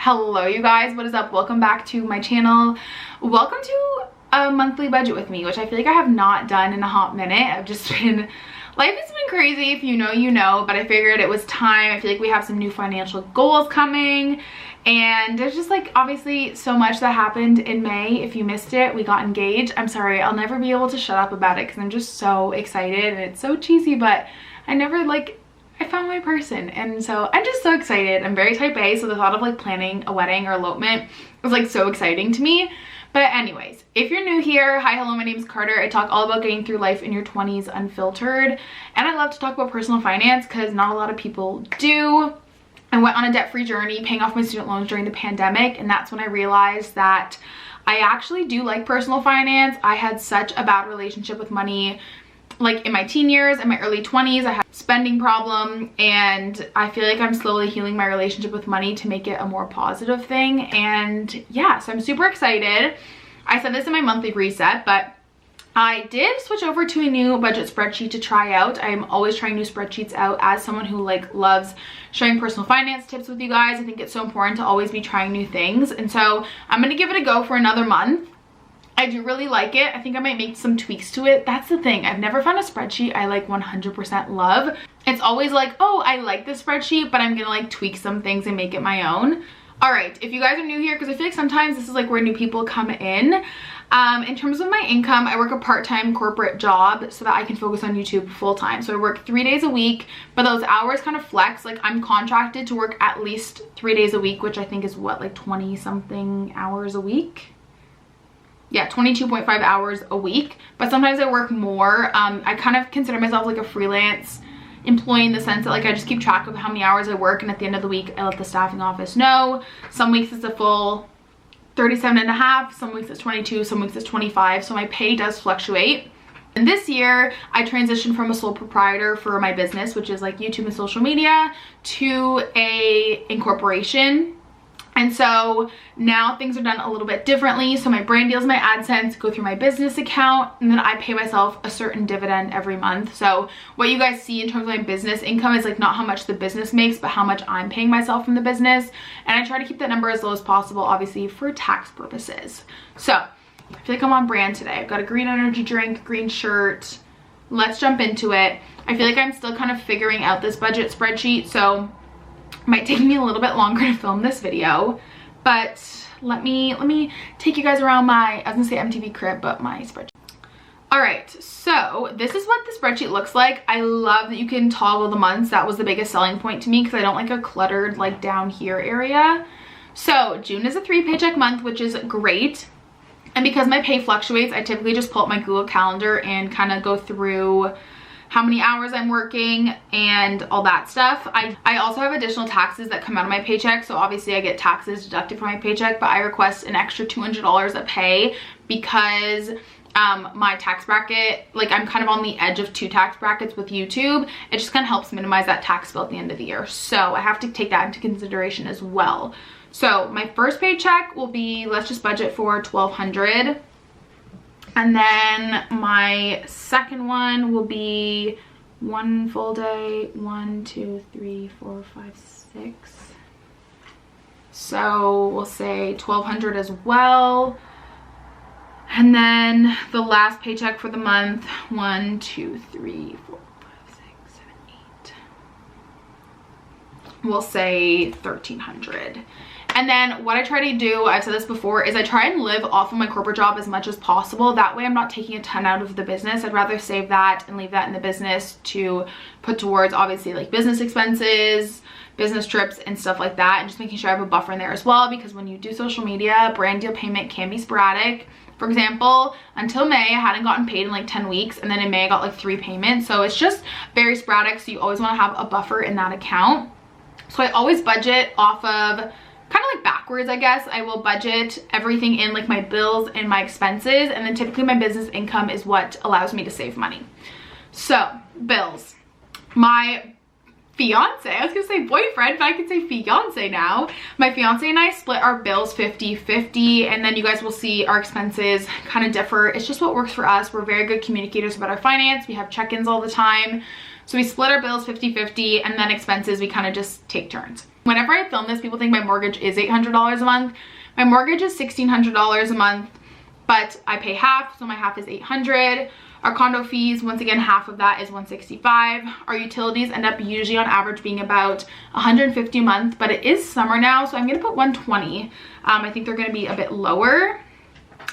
Hello you guys, what is up? Welcome back to my channel. Welcome to a monthly budget with me, which I feel like I have not done in a hot minute. I've just been, life has been crazy. If you know, you know, but I figured it was time. I feel like we have some new financial goals coming, and there's just like obviously so much that happened in May. If you missed it, we got engaged. I'm sorry, I'll never be able to shut up about it because I'm just so excited, and it's so cheesy, but I found my person, and so I'm just so excited. I'm very type A, so the thought of like planning a wedding or elopement was like so exciting to me. But anyways, if you're new here, hi, hello, my name is Carter. I talk all about getting through life in your 20s unfiltered, and I love to talk about personal finance because not a lot of people do. I went on a debt-free journey paying off my student loans during the pandemic, and that's when I realized that I actually do like personal finance. I had such a bad relationship with money like in my teen years and my early 20s. I had a spending problem, and I feel like I'm slowly healing my relationship with money to make it a more positive thing. And yeah, so I'm super excited. I said this in my monthly reset, but I did switch over to a new budget spreadsheet to try out. I'm always trying new spreadsheets out as someone who like loves sharing personal finance tips with you guys. I think it's so important to always be trying new things, and so I'm gonna give it a go for another month. I do really like it. I think I might make some tweaks to it. That's the thing. I've never found a spreadsheet I like 100% love. It's always like, oh, I like this spreadsheet, but I'm gonna like tweak some things and make it my own. All right, if you guys are new here, because I feel like sometimes this is like where new people come in. In terms of my income, I work a part-time corporate job so that I can focus on YouTube full-time. So I work 3 days a week, but those hours kind of flex. Like I'm contracted to work at least 3 days a week, which I think is what, like 20 something hours a week? Yeah, 22.5 hours a week, but sometimes I work more. I kind of consider myself like a freelance employee in the sense that like I just keep track of how many hours I work, and at the end of the week I let the staffing office know. Some weeks it's a full 37.5, some weeks it's 22, some weeks it's 25, so my pay does fluctuate. And this year I transitioned from a sole proprietor for my business, which is like YouTube and social media, to a incorporation. And so now things are done a little bit differently. So my brand deals, my AdSense go through my business account, and then I pay myself a certain dividend every month. So what you guys see in terms of my business income is like not how much the business makes, but how much I'm paying myself from the business. And I try to keep that number as low as possible, obviously for tax purposes. So I feel like I'm on brand today. I've got a green energy drink, green shirt. Let's jump into it. I feel like I'm still kind of figuring out this budget spreadsheet, so might take me a little bit longer to film this video, but let me take you guys around my, I was gonna say MTV crib, but my spreadsheet. All right, so this is what the spreadsheet looks like. I love that you can toggle the months. That was the biggest selling point to me because I don't like a cluttered like down here area. So June is a 3 paycheck month, which is great. And because my pay fluctuates, I typically just pull up my Google Calendar and kind of go through how many hours I'm working and all that stuff. I also have additional taxes that come out of my paycheck, so obviously I get taxes deducted from my paycheck, but I request an extra $200 a pay because my tax bracket, like I'm kind of on the edge of 2 tax brackets with YouTube. It just kind of helps minimize that tax bill at the end of the year, so I have to take that into consideration as well. So my first paycheck will be, let's just budget for $1,200. And then my second one will be one full day, 1, 2, 3, 4, 5, 6. So we'll say $1,200 as well. And then the last paycheck for the month, 1, 2, 3, 4, 5, 6, 7, 8. We'll say $1,300. And then what I try to do, I've said this before, is I try and live off of my corporate job as much as possible. That way I'm not taking a ton out of the business. I'd rather save that and leave that in the business to put towards obviously like business expenses, business trips and stuff like that, and just making sure I have a buffer in there as well, because when you do social media, brand deal payment can be sporadic. For example, until May, I hadn't gotten paid in like 10 weeks, and then in May I got like 3 payments. So it's just very sporadic, so you always want to have a buffer in that account. So I always budget off of kind of like backwards, I guess. I will budget everything in like my bills and my expenses, and then typically my business income is what allows me to save money. So bills, my fiance, I was gonna say boyfriend, but I can say fiance now. My fiance and I split our bills 50-50, and then you guys will see our expenses kind of differ. It's just what works for us. We're very good communicators about our finance. We have check-ins all the time. So we split our bills 50-50, and then expenses we kind of just take turns. Whenever I film this, people think my mortgage is $800 a month. My mortgage is $1,600 a month, but I pay half, so my half is $800. Our condo fees, once again, half of that is $165. Our utilities end up usually on average being about $150 a month, but it is summer now, so I'm gonna put $120. I think they're gonna be a bit lower.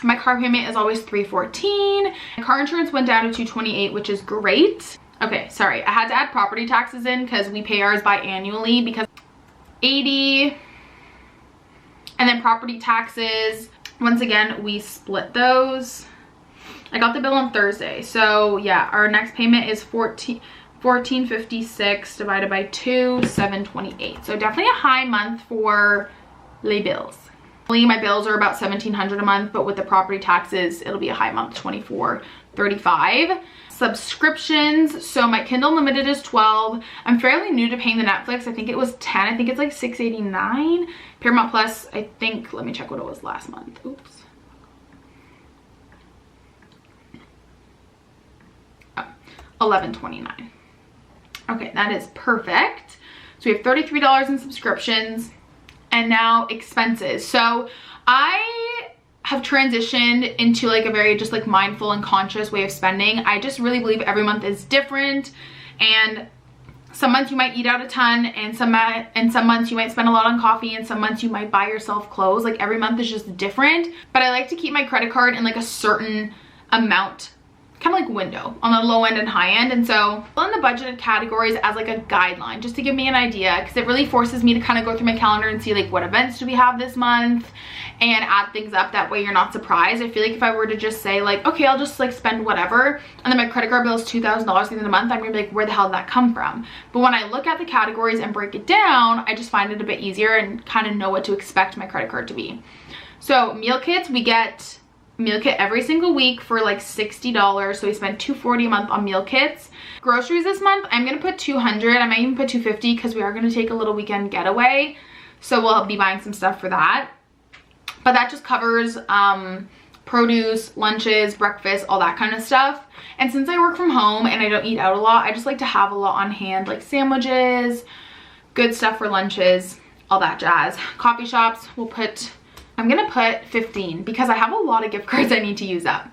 My car payment is always $314. My car insurance went down to $228, which is great. Okay, sorry, I had to add property taxes in because we pay ours biannually, because 80, and then property taxes, once again, we split those. I got the bill on Thursday, so yeah, our next payment is $1456 divided by 2, $728. So definitely a high month for les bills. My bills are about $1,700 a month, but with the property taxes, it'll be a high month, $2435. Subscriptions, so my Kindle Unlimited is $12. I'm fairly new to paying the Netflix. I think it was $10. I think it's like $6.89. Paramount Plus, I think, let me check what it was last month. Oops. Oh, $11.29. Okay, that is perfect. So we have $33 in subscriptions. And now expenses. So I have transitioned into like a very just like mindful and conscious way of spending. I just really believe every month is different, and some months you might eat out a ton, and some months you might spend a lot on coffee, and some months you might buy yourself clothes. Like every month is just different, but I like to keep my credit card in like a certain amount, kind of like window on the low end and high end. And so in the budgeted categories as like a guideline, just to give me an idea, because it really forces me to kind of go through my calendar and see like what events do we have this month and add things up. That way you're not surprised. I feel like if I were to just say like, okay, I'll just like spend whatever, and then my credit card bill is $2,000 at the end of the month, I'm gonna be like, where the hell did that come from? But when I look at the categories and break it down, I just find it a bit easier and kind of know what to expect my credit card to be. So meal kits, we get meal kit every single week for like $60, so we spend $240 a month on meal kits. Groceries this month, I'm gonna put $200. I might even put $250 because we are gonna take a little weekend getaway, so we'll be buying some stuff for that. But that just covers produce, lunches, breakfast, all that kind of stuff. And since I work from home and I don't eat out a lot, I just like to have a lot on hand, like sandwiches, good stuff for lunches, all that jazz. Coffee shops, I'm gonna put 15 because I have a lot of gift cards I need to use up.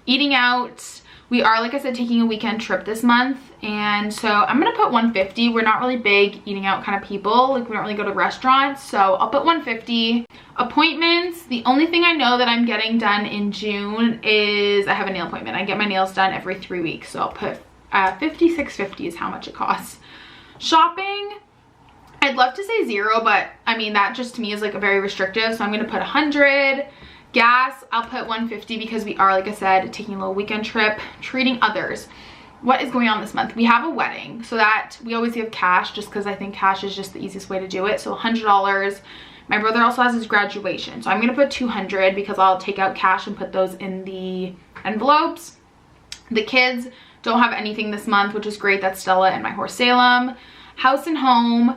Eating out, we are, like I said, taking a weekend trip this month, and so I'm gonna put 150. We're not really big eating out kind of people, like we don't really go to restaurants, so I'll put 150. Appointments, the only thing I know that I'm getting done in June is I have a nail appointment. I get my nails done every 3 weeks, so I'll put $56.50 is how much it costs. Shopping, I'd love to say 0, but I mean, that just to me is like a very restrictive, so I'm gonna put 100. Gas, I'll put 150 because we are, like I said, taking a little weekend trip. Treating others, what is going on this month? We have a wedding, so that we always give cash just because I think cash is just the easiest way to do it, so $100. My brother also has his graduation, so I'm gonna put 200 because I'll take out cash and put those in the envelopes. The kids don't have anything this month, which is great. That's Stella and my horse Salem. House and home,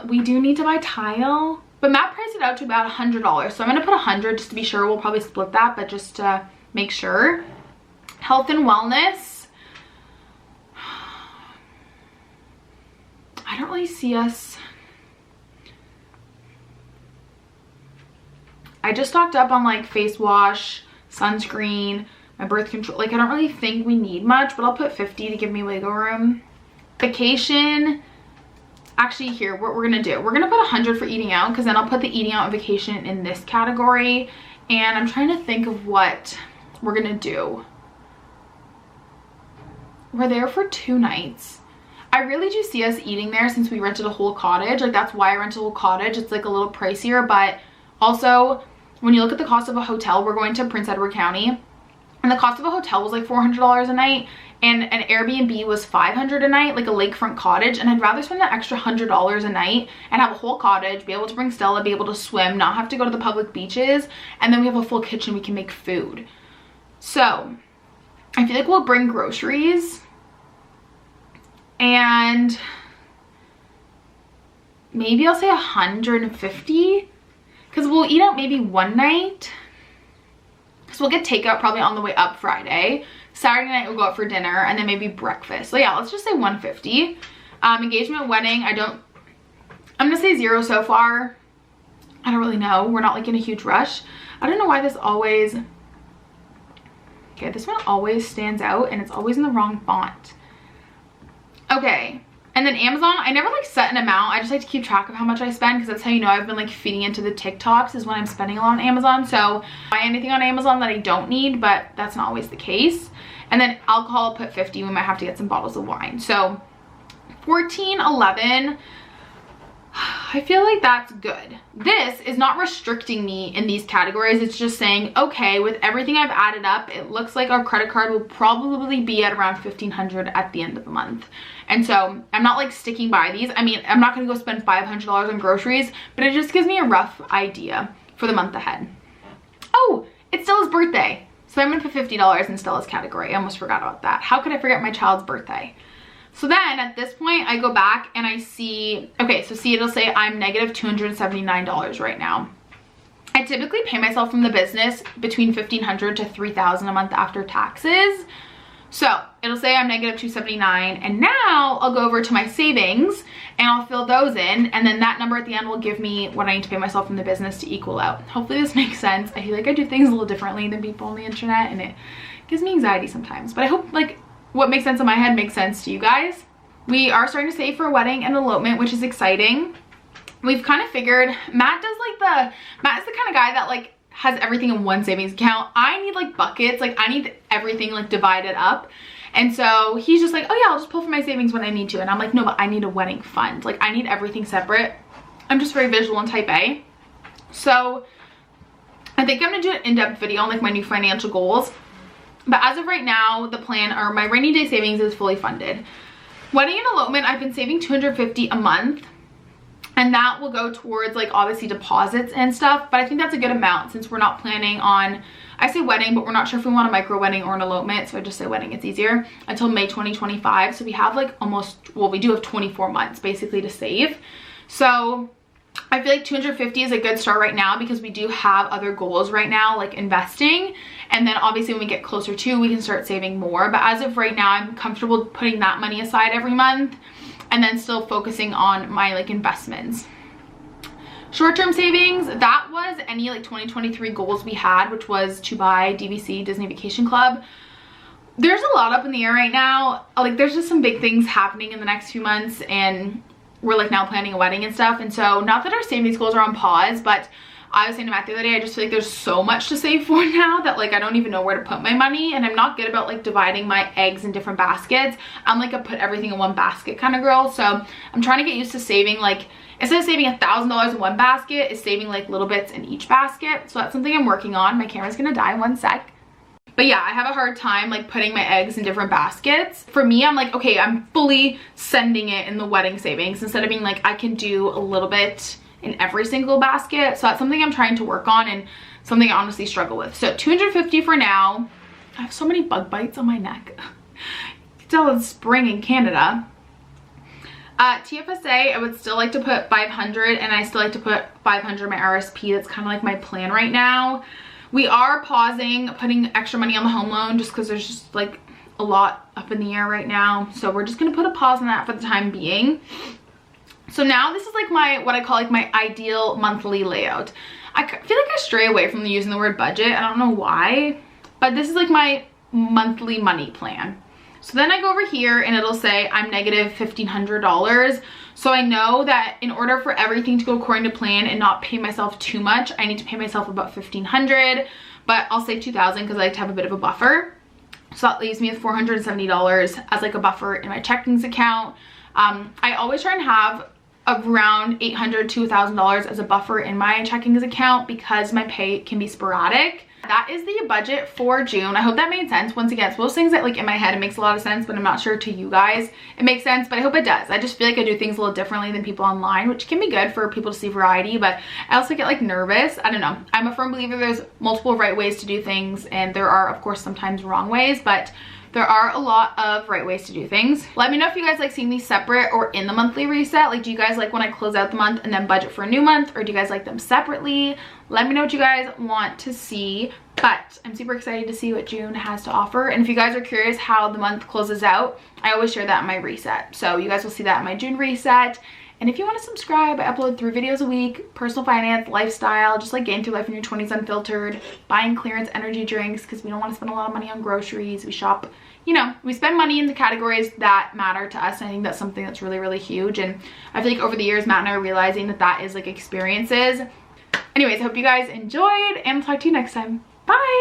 we do need to buy tile, but Matt priced it out to about $100, so I'm gonna put 100 just to be sure. We'll probably split that, but just to make sure. Health and wellness, I don't really see us. I just stocked up on like face wash, sunscreen, my birth control. Like I don't really think we need much, but I'll put 50 to give me wiggle room. Vacation, actually here, what we're gonna do, we're gonna put 100 for eating out, because then I'll put the eating out and vacation in this category. And I'm trying to think of what we're gonna do. We're there for 2 nights. I really do see us eating there since we rented a whole cottage. Like that's why I rented a whole cottage. It's like a little pricier, but also when you look at the cost of a hotel, we're going to Prince Edward County, and the cost of a hotel was like $400 a night, and an Airbnb was $500 a night, like a lakefront cottage. And I'd rather spend that extra $100 a night and have a whole cottage, be able to bring Stella, be able to swim, not have to go to the public beaches, and then we have a full kitchen, we can make food. So I feel like we'll bring groceries, and maybe I'll say 150, because we'll eat out maybe one night. So we'll get takeout probably on the way up Friday. Saturday night we'll go out for dinner, and then maybe breakfast. So yeah, let's just say 150. Engagement, wedding, I don't I'm gonna say 0 so far. I don't really know. We're not like in a huge rush. I don't know why this always, okay, this one always stands out and it's always in the wrong font. Okay, and then Amazon, I never like set an amount. I just like to keep track of how much I spend, because that's how you know I've been like feeding into the TikToks is when I'm spending a lot on Amazon. So buy anything on Amazon that I don't need, but that's not always the case. And then alcohol, I'll put 50. We might have to get some bottles of wine. So 14, 11, I feel like that's good. This is not restricting me in these categories. It's just saying, okay, with everything I've added up, it looks like our credit card will probably be at around $1,500 at the end of the month. And so I'm not like sticking by these. I mean, I'm not gonna go spend $500 on groceries, but it just gives me a rough idea for the month ahead. Oh, it's Stella's birthday. So I'm gonna put $50 in Stella's category. I almost forgot about that. How could I forget my child's birthday? So then at this point, I go back and I see, okay, so see, it'll say I'm negative $279 right now. I typically pay myself from the business between $1,500 to $3,000 a month after taxes. So it'll say I'm negative $279, and now I'll go over to my savings and I'll fill those in, and then that number at the end will give me what I need to pay myself from the business to equal out. Hopefully this makes sense. I feel like I do things a little differently than people on the internet, and it gives me anxiety sometimes, but I hope like what makes sense in my head makes sense to you guys. We are starting to save for a wedding and elopement, which is exciting. We've kind of figured, Matt is the kind of guy that like has everything in one savings account. I need like buckets, like I need everything like divided up. And so he's just like, oh yeah, I'll just pull from my savings when I need to. And I'm like, no, but I need a wedding fund. Like I need everything separate. I'm just very visual and type A. So I think I'm gonna do an in-depth video on like my new financial goals. But as of right now, the plan or my rainy day savings is fully funded. Wedding and elopement, I've been saving $250 a month. And that will go towards like obviously deposits and stuff. But I think that's a good amount since we're not planning on, I say wedding, but we're not sure if we want a micro wedding or an elopement. So I just say wedding, it's easier, until May 2025. So we have like almost, well, we do have 24 months basically to save. So I feel like 250 is a good start right now because we do have other goals right now, like investing. And then obviously when we get closer to, we can start saving more. But as of right now, I'm comfortable putting that money aside every month and then still focusing on my like investments. Short-term savings, that was any like 2023 goals we had, which was to buy DVC, Disney Vacation Club. There's a lot up in the air right now. Like there's just some big things happening in the next few months, and we're like now planning a wedding and stuff. And so not that our savings goals are on pause, but I was saying to Matt the other day, I just feel like there's so much to save for now that like I don't even know where to put my money, and I'm not good about like dividing my eggs in different baskets. I'm like a put everything in one basket kind of girl. So I'm trying to get used to saving, like instead of saving $1,000 in one basket, is saving like little bits in each basket. So that's something I'm working on. My camera's gonna die in 1 sec. But yeah, I have a hard time like putting my eggs in different baskets. For me, I'm like, okay, I'm fully sending it in the wedding savings instead of being like, I can do a little bit in every single basket. So that's something I'm trying to work on and something I honestly struggle with. So 250 for now. I have so many bug bites on my neck. You can tell it's spring in Canada. TFSA, I would still like to put 500, and I still like to put 500 my RSP. That's kind of like my plan right now. We are pausing putting extra money on the home loan just because there's just like a lot up in the air right now. So we're just gonna put a pause on that for the time being. So now this is like my, what I call like my ideal monthly layout. I feel like I stray away from using the word budget. I don't know why, but this is like my monthly money plan. So then I go over here and it'll say I'm negative $1,500. So I know that in order for everything to go according to plan and not pay myself too much, I need to pay myself about $1,500, but I'll say $2,000 because I like to have a bit of a buffer. So that leaves me with $470 as like a buffer in my checkings account. I always try and have around $800 to $1,000 as a buffer in my checkings account because my pay can be sporadic. That is the budget for June. I hope that made sense. Once again, it's those things that like in my head it makes a lot of sense, but I'm not sure to you guys it makes sense, but I hope it does. I just feel like I do things a little differently than people online, which can be good for people to see variety, but I also get like nervous. I don't know. I'm a firm believer there's multiple right ways to do things, and there are of course sometimes wrong ways, but there are a lot of right ways to do things. Let me know if you guys like seeing these separate or in the monthly reset. Like, do you guys like when I close out the month and then budget for a new month, or do you guys like them separately? Let me know what you guys want to see. But I'm super excited to see what June has to offer. And if you guys are curious how the month closes out, I always share that in my reset. So you guys will see that in my June reset. And if you want to subscribe, I upload 3 videos a week: personal finance, lifestyle, just like getting through life in your 20s unfiltered, buying clearance energy drinks because we don't want to spend a lot of money on groceries. We shop, you know, we spend money in the categories that matter to us, and I think that's something that's really, really huge. And I feel like over the years, Matt and I are realizing that that is like experiences. Anyways, I hope you guys enjoyed, and I'll talk to you next time. Bye!